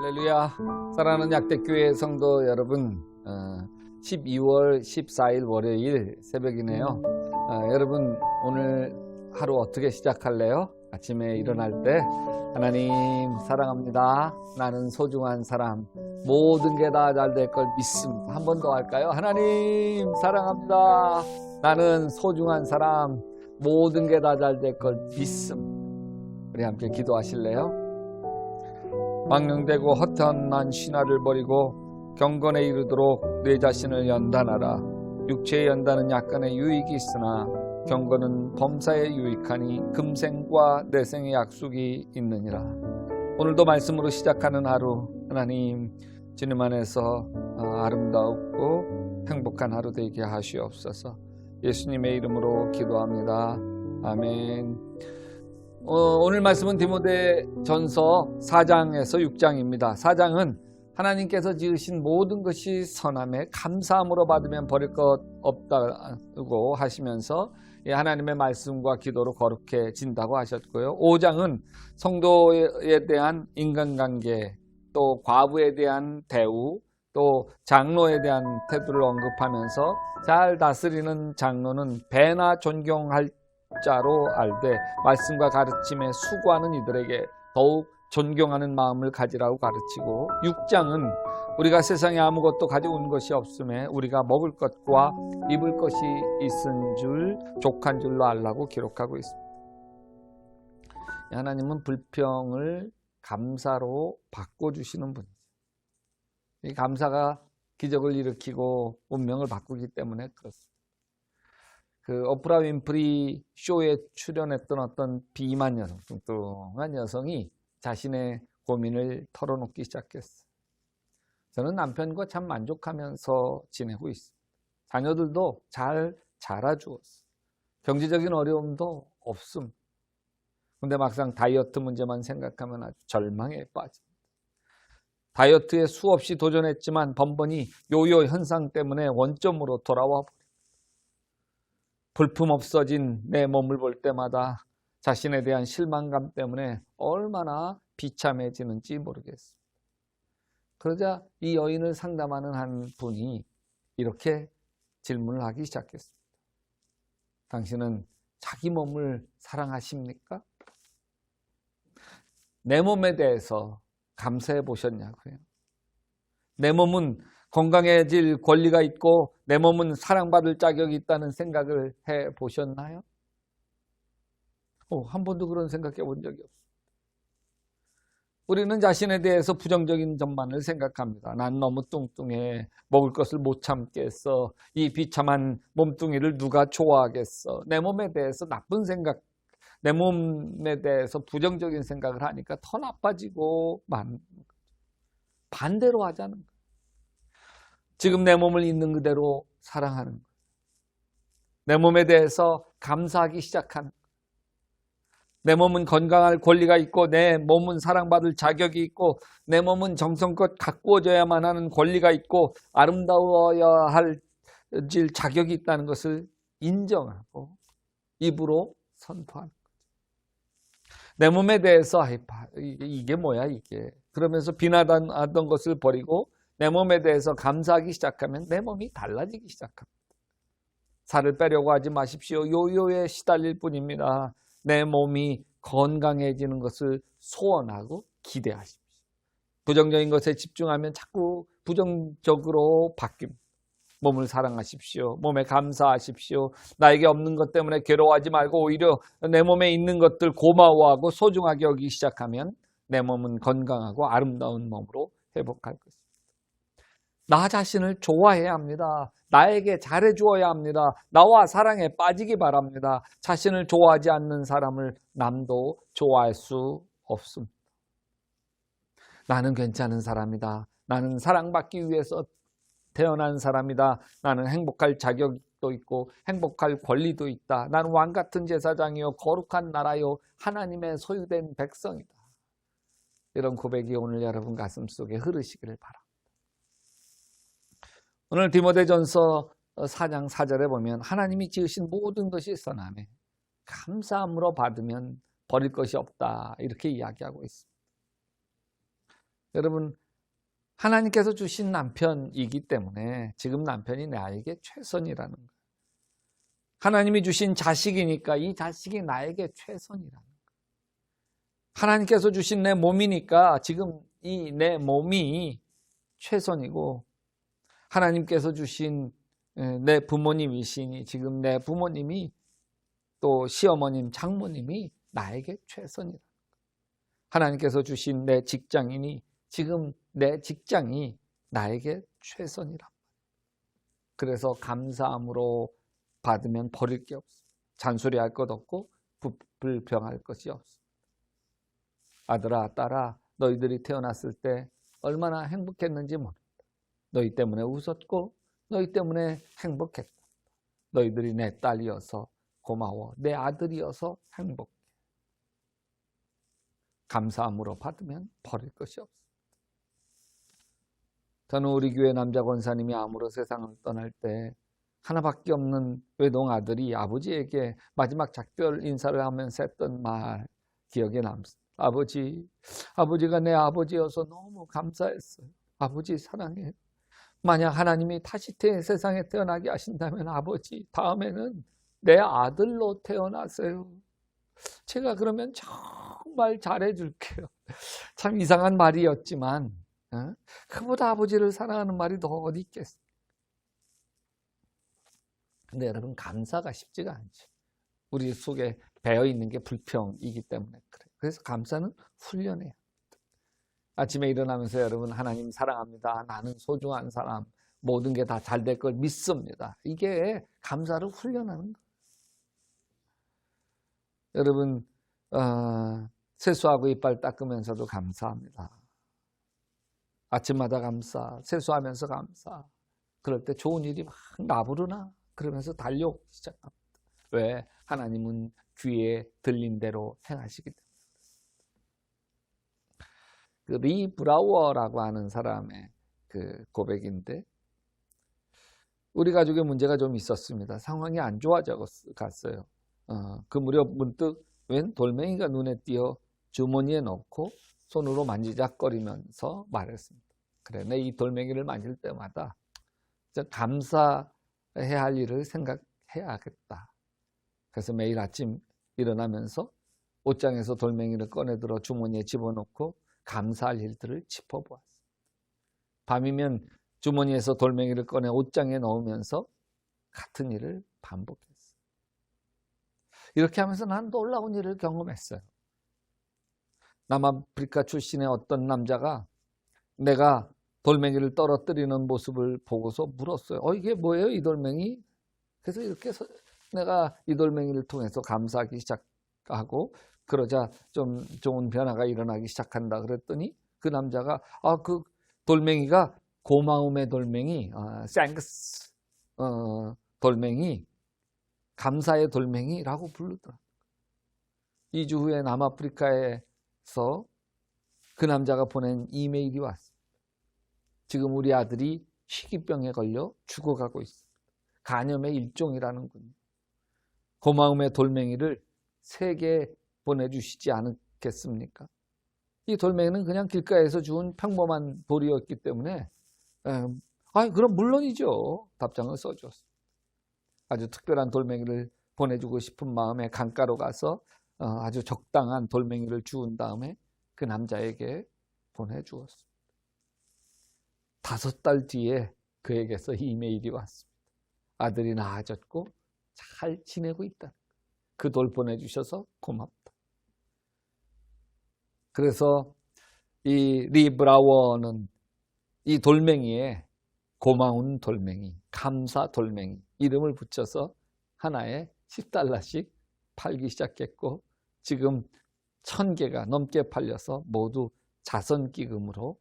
할렐루야. 사랑하는 약대교회 성도 여러분, 12월 14일 월요일 새벽이네요. 여러분 오늘 하루 어떻게 시작할래요? 아침에 일어날 때 하나님 사랑합니다. 나는 소중한 사람, 모든 게 다 잘 될 걸 믿음. 한 번 더 할까요? 하나님 사랑합니다. 나는 소중한 사람, 모든 게 다 잘 될 걸 믿음. 우리 함께 기도하실래요? 망령되고 허탄한 신화를 버리고 경건에 이르도록 내 자신을 연단하라. 육체의 연단은 약간의 유익이 있으나 경건은 범사에 유익하니 금생과 내생의 약속이 있느니라. 오늘도 말씀으로 시작하는 하루, 하나님 주님 안에서 아름다웠고 행복한 하루 되게 하시옵소서. 예수님의 이름으로 기도합니다. 아멘. 오늘 말씀은 디모데전서 4장에서 6장입니다. 4장은 하나님께서 지으신 모든 것이 선함에 감사함으로 받으면 버릴 것 없다고 하시면서 하나님의 말씀과 기도로 거룩해진다고 하셨고요. 5장은 성도에 대한 인간관계, 또 과부에 대한 대우, 또 장로에 대한 태도를 언급하면서 잘 다스리는 장로는 배나 존경할 자로 알되 말씀과 가르침에 수고하는 이들에게 더욱 존경하는 마음을 가지라고 가르치고, 6장은 우리가 세상에 아무것도 가져온 것이 없음에 우리가 먹을 것과 입을 것이 있은 줄 족한 줄로 알라고 기록하고 있습니다. 하나님은 불평을 감사로 바꿔주시는 분이죠. 이 감사가 기적을 일으키고 운명을 바꾸기 때문에 그렇습니다. 오프라 윈프리 쇼에 출연했던 어떤 비만 여성, 뚱뚱한 여성이 자신의 고민을 털어놓기 시작했어요. 저는 남편과 참 만족하면서 지내고 있습니다. 자녀들도 잘 자라주었어요. 경제적인 어려움도 없음. 근데 막상 다이어트 문제만 생각하면 아주 절망에 빠집니다. 다이어트에 수없이 도전했지만 번번이 요요 현상 때문에 원점으로 돌아와 버립니다. 볼품 없어진 내 몸을 볼 때마다 자신에 대한 실망감 때문에 얼마나 비참해지는지 모르겠습니다. 그러자 이 여인을 상담하는 한 분이 이렇게 질문을 하기 시작했습니다. 당신은 자기 몸을 사랑하십니까? 내 몸에 대해서 감사해 보셨냐고요? 내 몸은 건강해질 권리가 있고 내 몸은 사랑받을 자격이 있다는 생각을 해보셨나요? 한 번도 그런 생각해 본 적이 없습니다. 우리는 자신에 대해서 부정적인 점만을 생각합니다. 난 너무 뚱뚱해, 먹을 것을 못 참겠어, 이 비참한 몸뚱이를 누가 좋아하겠어. 내 몸에 대해서 나쁜 생각, 내 몸에 대해서 부정적인 생각을 하니까 더 나빠지고 반대로 하자는 거예요. 지금 내 몸을 있는 그대로 사랑하는 거예요. 내 몸에 대해서 감사하기 시작하는 거예요. 내 몸은 건강할 권리가 있고 내 몸은 사랑받을 자격이 있고 내 몸은 정성껏 가꾸어져야만 하는 권리가 있고 아름다워야 할 자격이 있다는 것을 인정하고 입으로 선포하는 거죠. 내 몸에 대해서 이게 뭐야 이게, 그러면서 비난하던 것을 버리고 내 몸에 대해서 감사하기 시작하면 내 몸이 달라지기 시작합니다. 살을 빼려고 하지 마십시오. 요요에 시달릴 뿐입니다. 내 몸이 건강해지는 것을 소원하고 기대하십시오. 부정적인 것에 집중하면 자꾸 부정적으로 바뀝니다. 몸을 사랑하십시오. 몸에 감사하십시오. 나에게 없는 것 때문에 괴로워하지 말고 오히려 내 몸에 있는 것들 고마워하고 소중하게 여기기 시작하면 내 몸은 건강하고 아름다운 몸으로 회복할 것입니다. 나 자신을 좋아해야 합니다. 나에게 잘해주어야 합니다. 나와 사랑에 빠지기 바랍니다. 자신을 좋아하지 않는 사람을 남도 좋아할 수 없습니다. 나는 괜찮은 사람이다. 나는 사랑받기 위해서 태어난 사람이다. 나는 행복할 자격도 있고 행복할 권리도 있다. 나는 왕같은 제사장이요 거룩한 나라요 하나님의 소유된 백성이다. 이런 고백이 오늘 여러분 가슴속에 흐르시기를 바랍니다. 오늘 디모데전서 4장 4절에 보면 하나님이 지으신 모든 것이 선하매 감사함으로 받으면 버릴 것이 없다, 이렇게 이야기하고 있습니다. 여러분, 하나님께서 주신 남편이기 때문에 지금 남편이 나에게 최선이라는 거예요. 하나님이 주신 자식이니까 이 자식이 나에게 최선이라는 거예요. 하나님께서 주신 내 몸이니까 지금 이 내 몸이 최선이고, 하나님께서 주신 내 부모님이시니 지금 내 부모님이, 또 시어머님, 장모님이 나에게 최선이다. 하나님께서 주신 내 직장이니 지금 내 직장이 나에게 최선이라. 그래서 감사함으로 받으면 버릴 게 없어. 잔소리할 것 없고 불평할 것이 없어. 아들아, 딸아, 너희들이 태어났을 때 얼마나 행복했는지 모른다. 너희 때문에 웃었고 너희 때문에 행복했다. 너희들이 내 딸이어서 고마워. 내 아들이어서 행복해. 감사함으로 받으면 버릴 것이 없어. 저는 우리 교회 남자 권사님이 암으로 세상을 떠날 때 하나밖에 없는 외동 아들이 아버지에게 마지막 작별 인사를 하면서 했던 말 기억에 남습니다. 아버지가 내 아버지여서 너무 감사했어요. 아버지 사랑해요. 만약 하나님이 다시 세상에 태어나게 하신다면 아버지, 다음에는 내 아들로 태어나세요. 제가 그러면 정말 잘해줄게요. 참 이상한 말이었지만 그보다 아버지를 사랑하는 말이 더 어디 있겠어요. 근데 여러분, 감사가 쉽지가 않죠. 우리 속에 배어있는 게 불평이기 때문에 그래요. 그래서 감사는 훈련해야 합니다. 아침에 일어나면서 여러분, 하나님 사랑합니다. 나는 소중한 사람, 모든 게 다 잘 될 걸 믿습니다. 이게 감사를 훈련하는 거예요. 여러분, 세수하고 이빨 닦으면서도 감사합니다. 아침마다 감사, 세수하면서 감사. 그럴 때 좋은 일이 막 나부르나? 그러면서 달려오기 시작합니다. 왜? 하나님은 귀에 들린 대로 행하시기 때문에. 그 리 브라워라고 하는 사람의 그 고백인데, 우리 가족의 문제가 좀 있었습니다. 상황이 안 좋아져 갔어요. 그 무렵 문득 웬 돌멩이가 눈에 띄어 주머니에 넣고 손으로 만지작거리면서 말했습니다. 그래, 내 이 돌멩이를 만질 때마다 감사해야 할 일을 생각해야겠다. 그래서 매일 아침 일어나면서 옷장에서 돌멩이를 꺼내들어 주머니에 집어넣고 감사할 일들을 짚어보았어요. 밤이면 주머니에서 돌멩이를 꺼내 옷장에 넣으면서 같은 일을 반복했어요. 이렇게 하면서 난 놀라운 일을 경험했어요. 남아프리카 출신의 어떤 남자가 내가 돌멩이를 떨어뜨리는 모습을 보고서 물었어요. 이게 뭐예요, 이 돌멩이? 그래서 이렇게 해서 내가 이 돌멩이를 통해서 감사하기 시작하고, 그러자 좀 좋은 변화가 일어나기 시작한다 그랬더니 그 남자가 그 돌멩이가 고마움의 돌멩이, 땡스 돌멩이, 감사의 돌멩이라고 부르더라고요. 2주 후에 남아프리카에서 그 남자가 보낸 이메일이 왔습니다. 지금 우리 아들이 희귀병에 걸려 죽어가고 있습니다. 간염의 일종이라는군요. 고마움의 돌멩이를 3개 보내주시지 않겠습니까? 이 돌멩이는 그냥 길가에서 주운 평범한 돌이었기 때문에 그럼 물론이죠. 답장을 써줬습니다. 아주 특별한 돌멩이를 보내주고 싶은 마음에 강가로 가서 아주 적당한 돌멩이를 주운 다음에 그 남자에게 보내주었습니다. 5달 뒤에 그에게서 이메일이 왔습니다. 아들이 나아졌고 잘 지내고 있다. 그 돌 보내주셔서 고맙다. 그래서 이 리 브라워는 이 돌멩이에 고마운 돌멩이, 감사 돌멩이 이름을 붙여서 하나에 $10씩 팔기 시작했고, 지금 1000개가 넘게 팔려서 모두 자선기금으로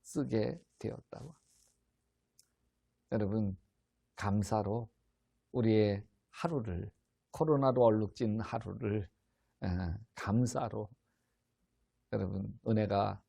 쓰게 되었다고 합니다. 여러분, 감사로 우리의 하루를, 코로나로 얼룩진 하루를 감사로, 여러분 은혜가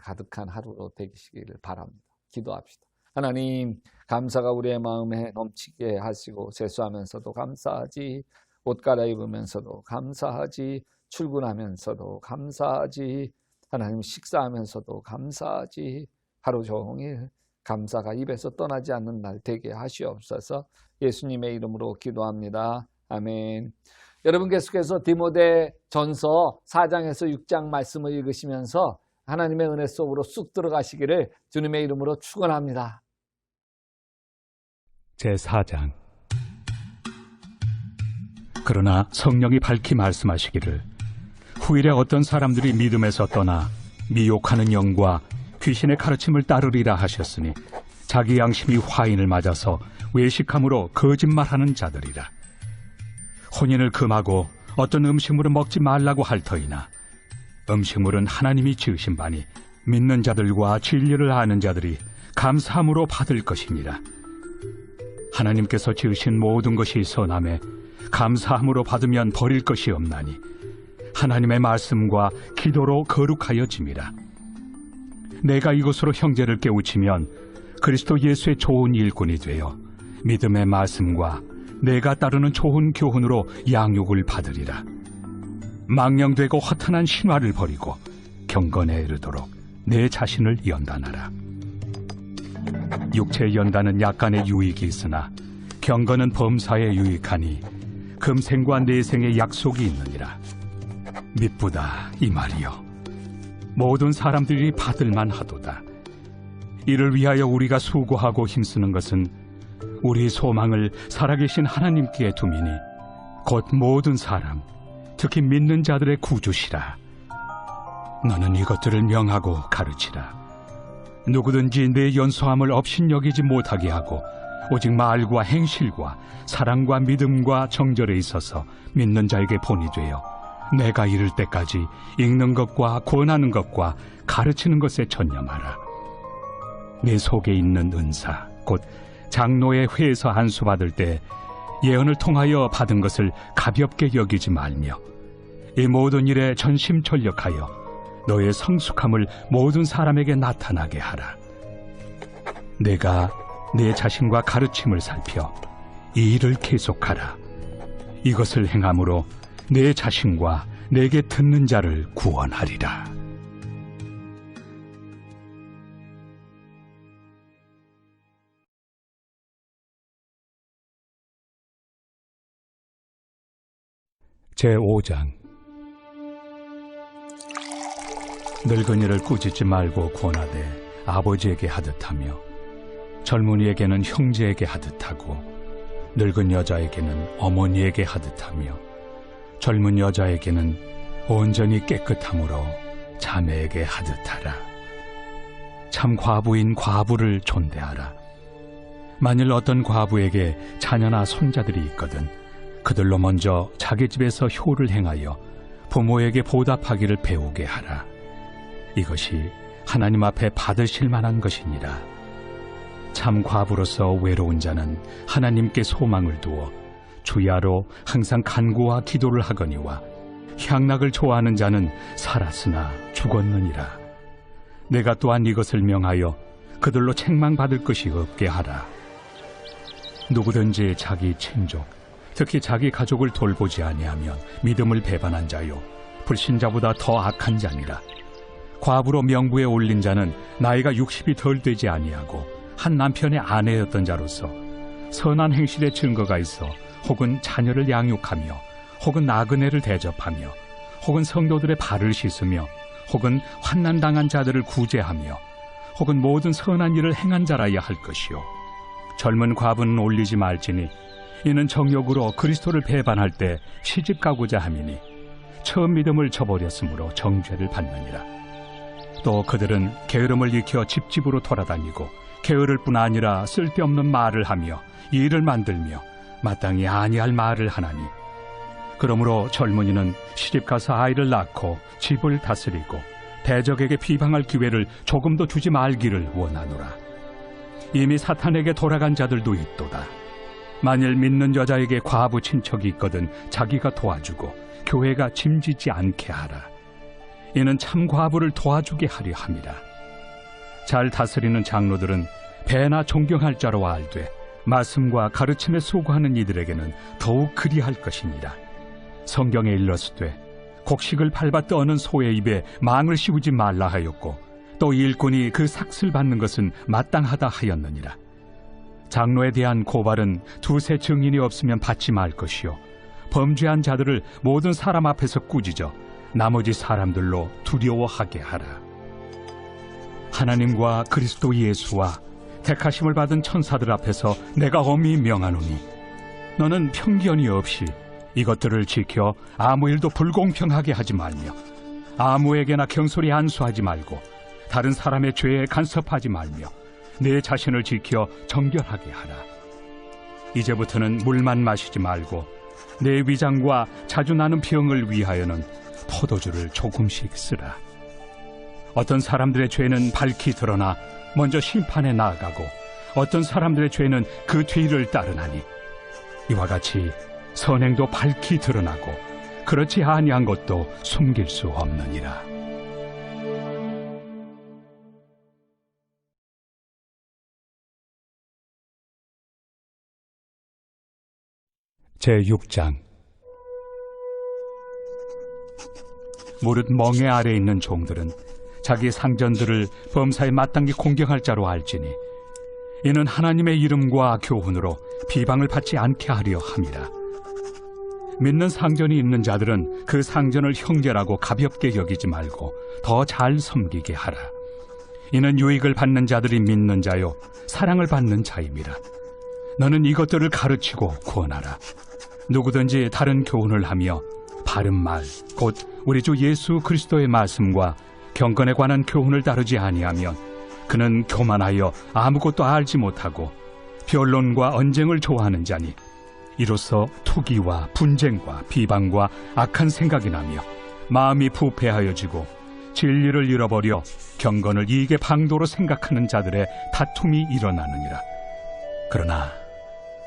가득한 하루로 되시기를 바랍니다. 기도합시다. 하나님, 감사가 우리의 마음에 넘치게 하시고, 세수하면서도 감사하지, 옷 갈아입으면서도 감사하지, 출근하면서도 감사하지, 하나님 식사하면서도 감사하지 하루 종일 감사가 입에서 떠나지 않는 날 되게 하시옵소서. 예수님의 이름으로 기도합니다. 아멘. 여러분 계속해서 디모데전서 4장에서 6장 말씀을 읽으시면서 하나님의 은혜 속으로 쑥 들어가시기를 주님의 이름으로 축원합니다. 제4장. 그러나 성령이 밝히 말씀하시기를 후일에 어떤 사람들이 믿음에서 떠나 미혹하는 영과 귀신의 가르침을 따르리라 하셨으니 자기 양심이 화인을 맞아서 외식함으로 거짓말하는 자들이라. 혼인을 금하고 어떤 음식물을 먹지 말라고 할 터이나 음식물은 하나님이 지으신 바니 믿는 자들과 진리를 아는 자들이 감사함으로 받을 것이니라. 하나님께서 지으신 모든 것이 선함에 감사함으로 받으면 버릴 것이 없나니 하나님의 말씀과 기도로 거룩하여짐이라. 내가 이것으로 형제를 깨우치면 그리스도 예수의 좋은 일꾼이 되어 믿음의 말씀과 내가 따르는 좋은 교훈으로 양육을 받으리라. 망령되고 허탄한 신화를 버리고 경건에 이르도록 내 자신을 연단하라. 육체의 연단은 약간의 유익이 있으나 경건은 범사에 유익하니 금생과 내생의 약속이 있느니라. 미쁘다 이 말이요 모든 사람들이 받을만 하도다. 이를 위하여 우리가 수고하고 힘쓰는 것은 우리 소망을 살아계신 하나님께 두미니 곧 모든 사람 특히 믿는 자들의 구주시라. 너는 이것들을 명하고 가르치라. 누구든지 내 연소함을 업신여기지 못하게 하고 오직 말과 행실과 사랑과 믿음과 정절에 있어서 믿는 자에게 본이 되어 내가 이를 때까지 읽는 것과 권하는 것과 가르치는 것에 전념하라. 내 속에 있는 은사 곧 장로의 회에서 안수 받을 때 예언을 통하여 받은 것을 가볍게 여기지 말며 이 모든 일에 전심전력하여 너의 성숙함을 모든 사람에게 나타나게 하라. 내가 내 자신과 가르침을 살펴 이 일을 계속하라. 이것을 행함으로 내 자신과 내게 듣는 자를 구원하리라. 제5장. 늙은이를 꾸짖지 말고 권하되 아버지에게 하듯하며 젊은이에게는 형제에게 하듯하고 늙은 여자에게는 어머니에게 하듯하며 젊은 여자에게는 온전히 깨끗함으로 자매에게 하듯하라. 참 과부인 과부를 존대하라. 만일 어떤 과부에게 자녀나 손자들이 있거든 그들로 먼저 자기 집에서 효를 행하여 부모에게 보답하기를 배우게 하라. 이것이 하나님 앞에 받으실 만한 것이니라. 참 과부로서 외로운 자는 하나님께 소망을 두어 주야로 항상 간구와 기도를 하거니와 향락을 좋아하는 자는 살았으나 죽었느니라. 내가 또한 이것을 명하여 그들로 책망받을 것이 없게 하라. 누구든지 자기 친족 특히 자기 가족을 돌보지 아니하면 믿음을 배반한 자요 불신자보다 더 악한 자니라. 과부로 명부에 올린 자는 나이가 60이 덜 되지 아니하고 한 남편의 아내였던 자로서 선한 행실의 증거가 있어 혹은 자녀를 양육하며 혹은 나그네를 대접하며 혹은 성도들의 발을 씻으며 혹은 환난당한 자들을 구제하며 혹은 모든 선한 일을 행한 자라야 할 것이요 젊은 과부는 올리지 말지니 이는 정욕으로 그리스도를 배반할 때 시집 가고자 함이니 처음 믿음을 저버렸으므로 정죄를 받느니라. 또 그들은 게으름을 익혀 집집으로 돌아다니고 게으를 뿐 아니라 쓸데없는 말을 하며 일을 만들며 마땅히 아니할 말을 하나니 그러므로 젊은이는 시집가서 아이를 낳고 집을 다스리고 대적에게 비방할 기회를 조금도 주지 말기를 원하노라. 이미 사탄에게 돌아간 자들도 있도다. 만일 믿는 여자에게 과부 친척이 있거든 자기가 도와주고 교회가 짐지지 않게 하라. 이는 참 과부를 도와주게 하려 함이라. 잘 다스리는 장로들은 배나 존경할 자로 알되 말씀과 가르침에 수고하는 이들에게는 더욱 그리할 것이니라. 성경에 일렀으되 곡식을 밟아 떠는 소의 입에 망을 씌우지 말라 하였고 또 일꾼이 그 삭슬 받는 것은 마땅하다 하였느니라. 장로에 대한 고발은 두세 증인이 없으면 받지 말 것이요 범죄한 자들을 모든 사람 앞에서 꾸짖어 나머지 사람들로 두려워하게 하라. 하나님과 그리스도 예수와 택하심을 받은 천사들 앞에서 내가 엄히 명하노니 너는 편견이 없이 이것들을 지켜 아무 일도 불공평하게 하지 말며 아무에게나 경솔히 안수하지 말고 다른 사람의 죄에 간섭하지 말며 내 자신을 지켜 정결하게 하라. 이제부터는 물만 마시지 말고 내 위장과 자주 나는 병을 위하여는 포도주를 조금씩 쓰라. 어떤 사람들의 죄는 밝히 드러나 먼저 심판에 나아가고 어떤 사람들의 죄는 그 뒤를 따르나니 이와 같이 선행도 밝히 드러나고 그렇지 아니한 것도 숨길 수 없느니라. 제6장. 무릇 멍에 아래 있는 종들은 자기 상전들을 범사에 마땅히 공경할 자로 알지니 이는 하나님의 이름과 교훈으로 비방을 받지 않게 하려 함이라. 믿는 상전이 있는 자들은 그 상전을 형제라고 가볍게 여기지 말고 더 잘 섬기게 하라. 이는 유익을 받는 자들이 믿는 자요 사랑을 받는 자임이라. 너는 이것들을 가르치고 구원하라. 누구든지 다른 교훈을 하며 바른 말, 곧 우리 주 예수 그리스도의 말씀과 경건에 관한 교훈을 따르지 아니하면 그는 교만하여 아무것도 알지 못하고 변론과 언쟁을 좋아하는 자니 이로써 투기와 분쟁과 비방과 악한 생각이 나며 마음이 부패하여지고 진리를 잃어버려 경건을 이익의 방도로 생각하는 자들의 다툼이 일어나느니라. 그러나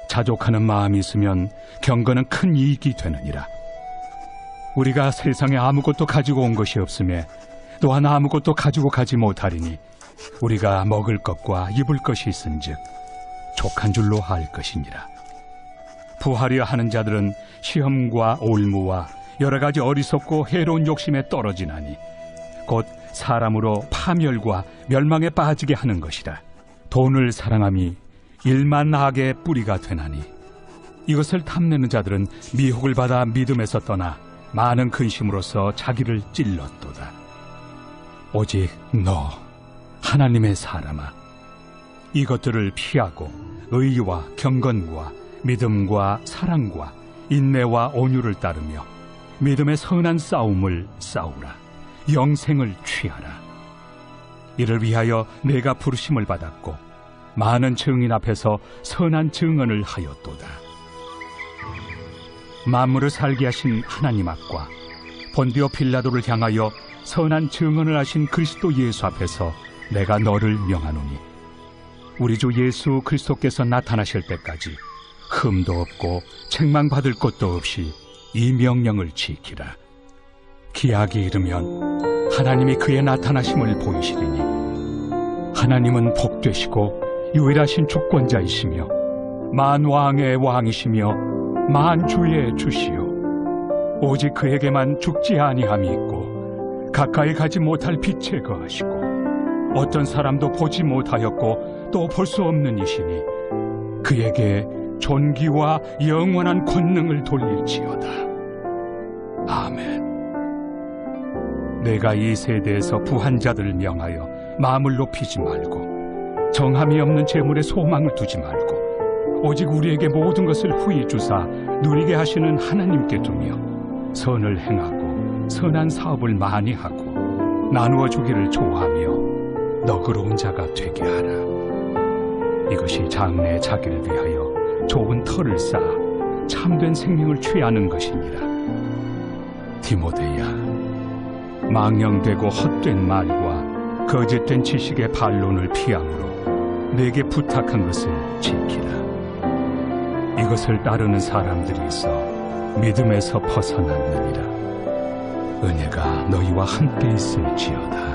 자족하는 마음이 있으면 경건은 큰 이익이 되느니라. 우리가 세상에 아무것도 가지고 온 것이 없음에 또한 아무것도 가지고 가지 못하리니 우리가 먹을 것과 입을 것이 있은즉 족한 줄로 할 것이니라. 부하려 하는 자들은 시험과 올무와 여러 가지 어리석고 해로운 욕심에 떨어지나니 곧 사람으로 파멸과 멸망에 빠지게 하는 것이라. 돈을 사랑함이 일만 악의 뿌리가 되나니 이것을 탐내는 자들은 미혹을 받아 믿음에서 떠나 많은 근심으로써 자기를 찔렀도다. 오직 너 하나님의 사람아, 이것들을 피하고 의와 경건과 믿음과 사랑과 인내와 온유를 따르며 믿음의 선한 싸움을 싸우라. 영생을 취하라. 이를 위하여 내가 부르심을 받았고 많은 증인 앞에서 선한 증언을 하였도다. 만물을 살게 하신 하나님 앞과 본디오 빌라도를 향하여 선한 증언을 하신 그리스도 예수 앞에서 내가 너를 명하노니 우리 주 예수 그리스도께서 나타나실 때까지 흠도 없고 책망받을 것도 없이 이 명령을 지키라. 기약이 이르면 하나님이 그의 나타나심을 보이시리니 하나님은 복되시고 유일하신 주권자이시며 만왕의 왕이시며 만주의 주시요 오직 그에게만 죽지 아니함이 있고 가까이 가지 못할 빛에 거하시고 어떤 사람도 보지 못하였고 또 볼 수 없는 이시니 그에게 존귀와 영원한 권능을 돌릴지어다. 아멘. 내가 이 세대에서 부한 자들을 명하여 마음을 높이지 말고 정함이 없는 재물에 소망을 두지 말고 오직 우리에게 모든 것을 후히 주사 누리게 하시는 하나님께 두며 선을 행하고 선한 사업을 많이 하고 나누어 주기를 좋아하며 너그러운 자가 되게 하라. 이것이 장래의 자기를 위하여 좋은 터를 쌓아 참된 생명을 취하는 것이니라. 디모데야, 망령되고 헛된 말과 거짓된 지식의 반론을 피함으로 내게 부탁한 것을 지키라. 이것을 따르는 사람들이 있어 믿음에서 벗어났느니라. 은혜가 너희와 함께 있을지어다.